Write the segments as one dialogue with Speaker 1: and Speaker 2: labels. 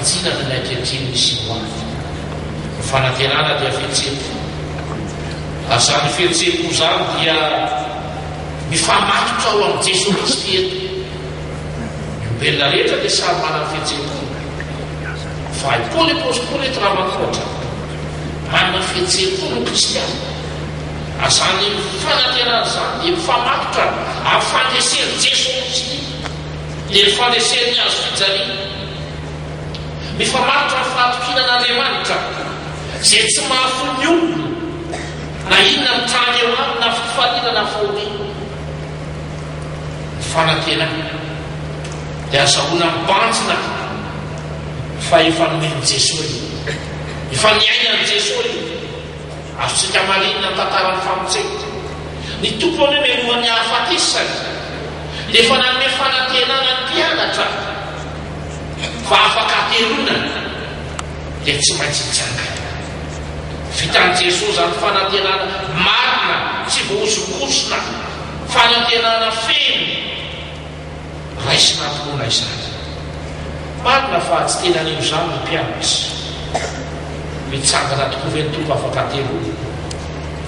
Speaker 1: fanajinana ny ankehitriny misy hoany. Ny fanantenana dia fihetseham-po. Azany fihetseham-po zany dia mifamatotra ao amin'ny Jesosy Kristy eto. Ny olombelona rehetra dia samy manana fihetseham-po. Fa i Paoly apôstôly eto raha manaratra manana fihetseham-po no kristiana. Azany fanantenana zany dia mifamatotra amin'ny fandreseny Jesosy Kristy. Dia ny fandreseny azo fijaliana. Mifamatotra ny fahatokinan'Andriamanitra zay tsy mahafo ny olona na inona mitrangy eo aminy na fifaliana na fahoriana. Ny fanantenana dia azahoana mibanjina fa efa nomeny Jesosy, efa niainany Jesosy. Azotsika marinina ny tantaran'ny famonjena. Ny tompony memohan'ny hahafatesany dia efa nanome fanantenana ny mpianatra fa afaka aterona dia tsy maintsy hitsanga. Vitan'i Jesosy zany fanantenana marina, tsy voahosokosona, fanantenana feno raisina ampoana izany. Marina fa tsy tena an'io zany ny mpianatra mitsangana tokoa ve ny tompo afaka aterona.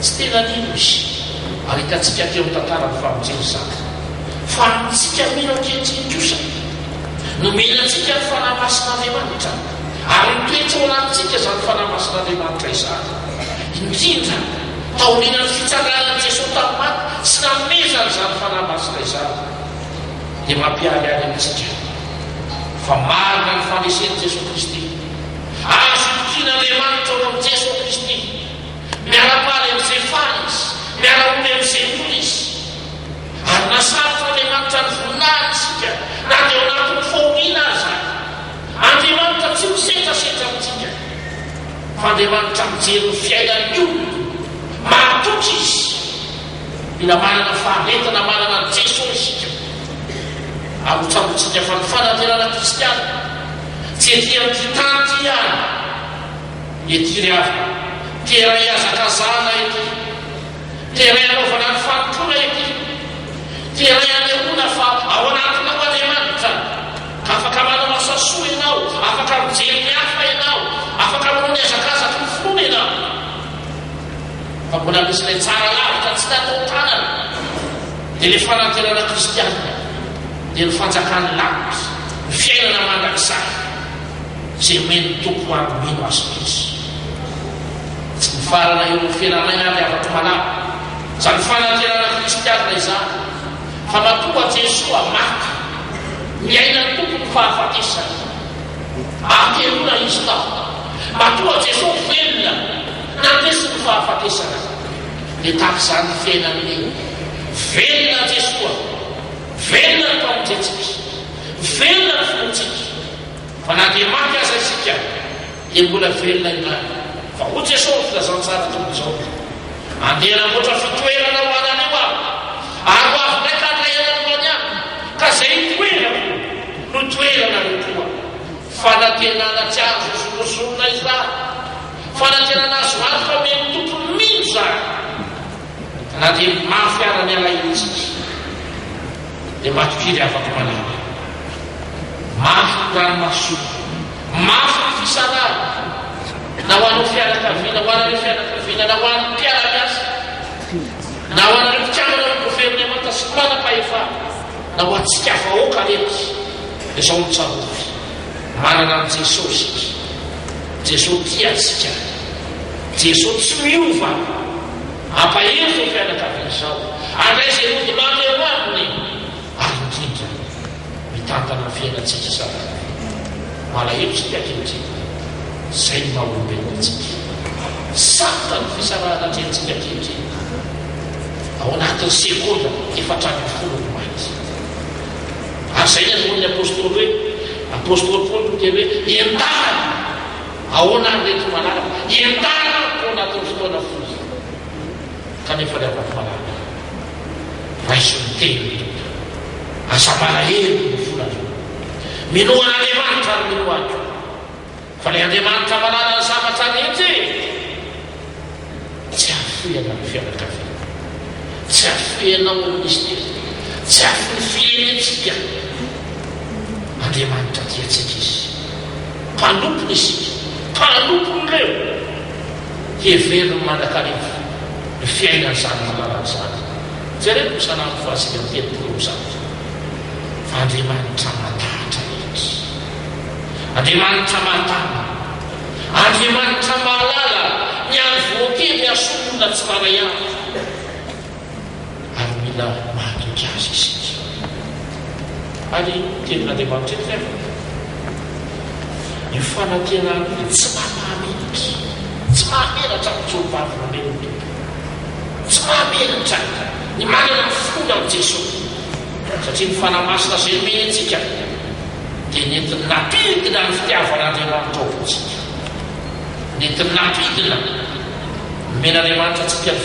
Speaker 1: Tsy tena an'io izy. Ary hitantsika teo amin'ny tantaran'ny famonjena zany fa antsika mino ankehitriny kosa nomenantsika ny fanahy masin'Andriamanitra ary mitoetra ao anatintsika zany fanahy masin'Andriamanitra izany. Indrindra taonina ny fitsanganan'i Jesosy tamin'ny maty sy namezany zany fanahy masina izany dia mampialiany amintsika fa marina ny fandresen'i Jesosy Kristy. Azo iton'Andriamanitra ao amin'ny Jesosy Kristy miara-paly amin'izay faly izy, miara-ony amin'izay olo izy. Ary nasarotra Andriamanitra ny voninahiny isika na dia ao anatin'ny fahoriana azy. Andriamanitra tsy misetrasetra amintsika fa Andriamanitra mijery ny fiainan'ny olona mahatoky izy. Mila manana faharetana manana ny Jesosy isika. Amotsamotsika fa ny fanantenana kristiana tsy ety amin'ny tany ty ihany. Ety avy teray azakazana ety, teray anaovana ny fanontona ety, teray anehoana fa ao anatina ho Andriamanitra ka afaka manao asa soa ianao, afaka mijery ny hafa ianao, afaka manao ny azakazaky ny finoana ianao. Fa mbola misy ilay tsara lavitra tsy natao tanana dia ilay fanantenana kristiana dia ny fanjakan'ny lavitra, ny fiainana mandrakizay zay meny tompo ary mino azy izy. Tsy mifarana eo ny fiainanay ary afaka malama zany fanantenana kristiana izany fa matonga Jesosy maty miaina ny tompony fahafatesany aterona izy tao. Matonga Jesosy velona nandresy ny fahafatesana dia tahaka izany ny fiainan'ny velona Jesosy, velona ny mpamonjetsika, velona ny finotsika. Fa na dia maty aza isika dia mbola velona ihany. Fa ho Jesosy lazantsara tompony izao andeha namboatra fitoerana ho anany eo ary ho avy ndraiky andray anany any ka zay toerana no toerana no koa fanantenana tsy azo solosolona izany, fanantenana azo azy fa meny tompony mino zany. Na dia mafy arany alainitsika dia matokiry afaka malama, mafy ranomasoa, mafy ny fisarana na ho anao fianakaviana, ho anareo fianakaviana, na ho an'ny mpiara-miasa, na ho anareo mpitiavana ny gouvernemanta sy manam-pahefana, na ho antsika vahoaka rety dia zao mitsarovy manana an' Jesosy. Jesosy tia atsika, Jesosy tsy miova ampahery zao fianakaviana zao andray zay rodimamy eo aminy ary indrindra mitantana ny fiainantsika zany malahelo tsy tiakehitriny. Zay ny maha-olombelonantsika sarotra ny fisarahana atrentsika kehitriny ao anatin'ny sekonda 4 mainty. Ary zay ny apôstôly hoe, apôstôly Paoly teny hoe entana ahoana ny reto malala, entana ao anatin'ny fotoana foy kanefa le afaka malala raiso ny teny asa malahelo ny volana minoan'Andriamanitra ary minoato. Fa le Andriamanitra malala ny zavatra rehetra tsy afoiana ny fianakaviana, tsy afoiana ny ministera, tsy afo ny fienentsika. Andriamanitra tiatsika izy mpanompony isika mpanompony reo heveriny mandakareva ny fiainany zany malalany zany jereo sanano fa asika mitelopolo zany fa Andriamanitra matahatra rehetra Andriamanitra matana Andriamanitra mahalala miany voakely asomona tsy maray azy ary mila mahatoky azy isika ary tenin'Andriamanitra eto io fanantenana tsy mahamenatra tsy mahamenatra mitsoavavy mameno tompo tsy mahamenatra ny manana fona amin'ny Jesosy satria ny fanamasina zay mentsika dia nentin'ny napidina ny fitiavan'Andriamanitra ao amintsika nentin'ny napidina men'Andriamanitra tsika ny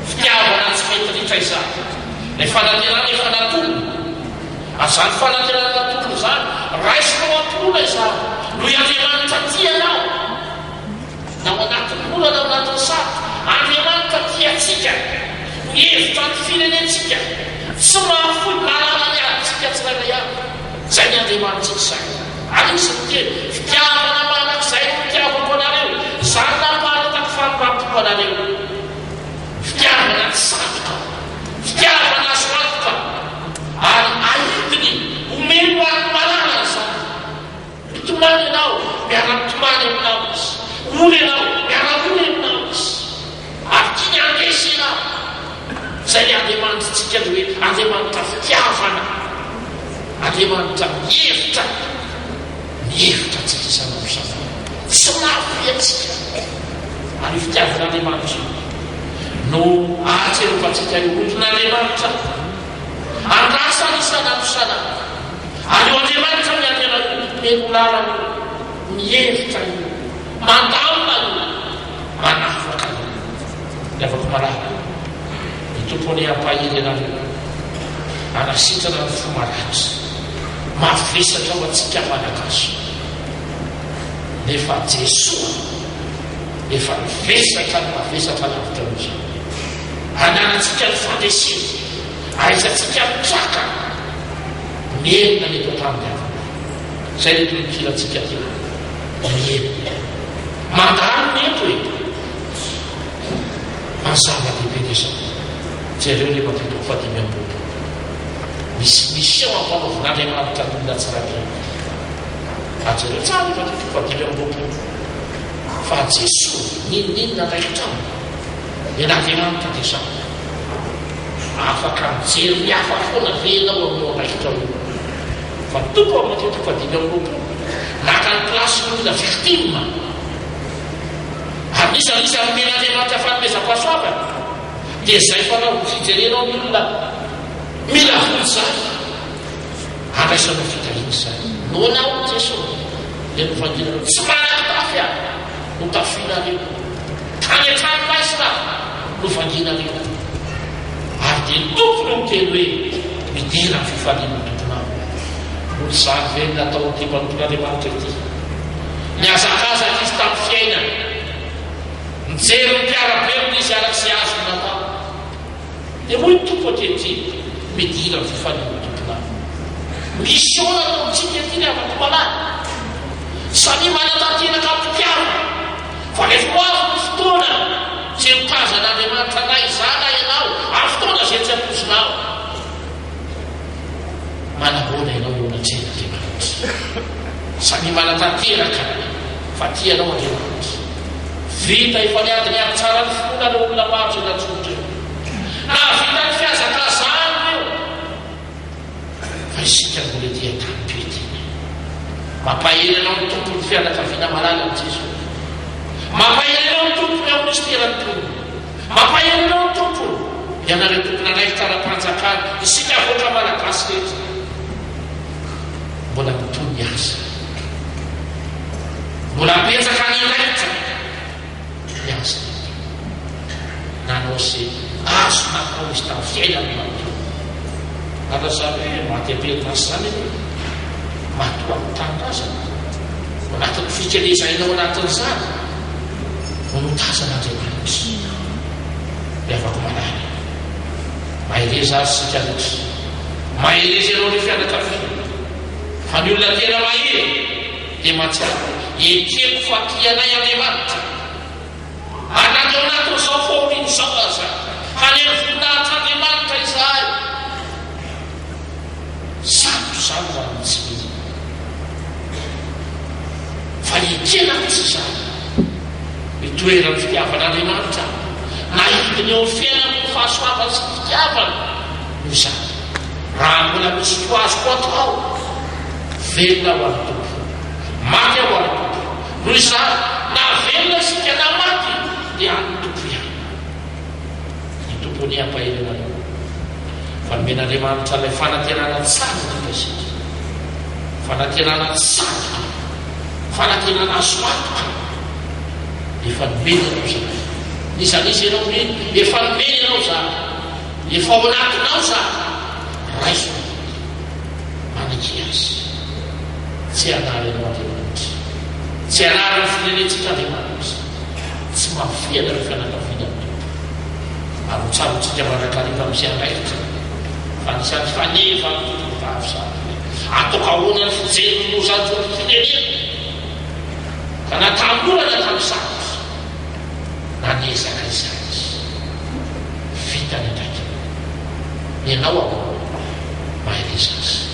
Speaker 1: fitiavana tsy mety ritra izany ny fanantenana efa natolo azany fanantenana natolo zany raisinao ampolona izany no Andriamanitra tianao nao anatin'ny olana ao anatin'ny sady Andriamanitra tiatsika ny hevitra ny firenentsika tsy mahafoy malala ny adytsika tsirairay aby zay ny Andriamanitra izay ary izy miteny fitiavana manak'izay no fitiavako anareo zany namparatako fanoratoko anareo fitiavana tsy satroka fitiavana azo antoka ary aidiny omeno any malala zany mitomany ianao miara-mitomany aminao izy oly ianao miara-oly aminao izy ary tiny andesy ianao zay ny Andriamanitra tsika ny hoe Andriamanitra fitiavana Andriamanitra mihevitra tsika isan'am'izany tsy mahafiatsika ary fitiavan'Andriamanitra no ahatserovatsika olon'Andriamanitra andrasany isan'am'izany ary io Andriamanitra mianena meno lalana mihevitra io mandamina io manafaka io ny avako malala ny tompony ampahiry anareo anasitrana ny fomaratsy mavesatra ho atsika manakaso nefa Jesosy efa mivesatra ny mavesatra lavitra ozy ananatsika ny fandesiny aizatsika mitraka mielina ny eto an-taminy avy zay ny tolokilatsika ty mielina mandalo ny eto e mazava lehibe desao jereo le matitoko fadimy ambolo misy eo ampanaovan'Andriamanitra nolona tsirabe ajereo tsara ny matitoko fadimy ambolo fa Jesosy ninonina ndraitrano en'Andriamanitra desao afaka mijery ny hafa foana venao aminao andraikitrao io fa toko amin'ny matitoko fadimy ambolo naka ny plasy olona victime ary nisy men'Andriamanitra fanomezam-pahasoavana dia zay fanao fijerenao ny olona mila voly zay andraisanao fitahiny zay nonao Jesosy dia novangina tsy manakitafy a no tafinareo tany an-trano maisina novanginareo ary dia tompony miteny hoe midera ny fifaliana tomponao olo zany ve natao ty mpanompon'Andriamanitra ity miazakazaka izy tamin'ny fiainana mijery ny mpiara-belona izy araky sy azo natao dia moa ny tompo atyety midira ny fifaliana tomponao misy ona atao mitsika ety ny avako malany samy manatanteraka mpitiavana fa rehefa ho avy ny fotoana zay mitazan'Andriamanitra na izana ianao ary fotoana zay tsy amposinao manahona ianao eo anatsen'Andriamanitra samy manatanteraka fa tianao Andriamanitra vita efa niadiny aby tsara ny fona ny olona maro zay natsotra na vita ny fiazakazany eo fa isika mbola dia tampetiny mampahery anao ny tompony fianakaviana malala ny Jesosy mampahery anao ny tompony ao ministeran'ny tompony mampahery anao ny tompony ianareo tompony anaiky tara-panjakana isika voatra malagasy rehetra mbola mitony asa mbola apetsaka ny anaitra miasa nanao se azo natao izy tamin'ny fiainany mato arazany hoe maty aperinazy zany hoe matoa amin'ny tanindrazana anatin'ny fikelezainao anatin'izany monotazan'Andriamanitra miavako malala mahereza azy sika rehetra mahereza ianao ny fianakaviana fa ny olona tena mahery dia mahatsiaro ekeko fakianay Andriamanitra anateo anaty zao faoriny zao aza hanery voninahitra Andriamanitra izahay sarotra zany raha tsy mino fa ekena tsy zany mitoerany fitiavan'Andriamanitra na hidiny eo fiainana fahasoavana sy fitiavana no zany raha mbola misy toazoko atao velona ho any tompo maty ho any tompo noho izany na velona sika na maty dia any tompo ihany ny tompony ampahelana no fa nomen'Andriamanitra ilay fanantenana tsara nykasika fanantenana tsara fanantenana asoatoka efa nomeny anao zany nisanisa ianao meny efa nomeny anao zany efa ao anatinao zany raiso manaky azy tsy anary anao Andriamanitra tsy anary ny firenentsika Andriamanitra tsy mafiana ny fianakaviana ary tsarotsika manakariva am'izay andraikitra fa nisany fanefa nytotompavy zany ataoko ahoana ny fijeriny no zany zao firenena ka natamolana tam'izany nanezaka izany vitany ndraiky ianao ao mahay resazy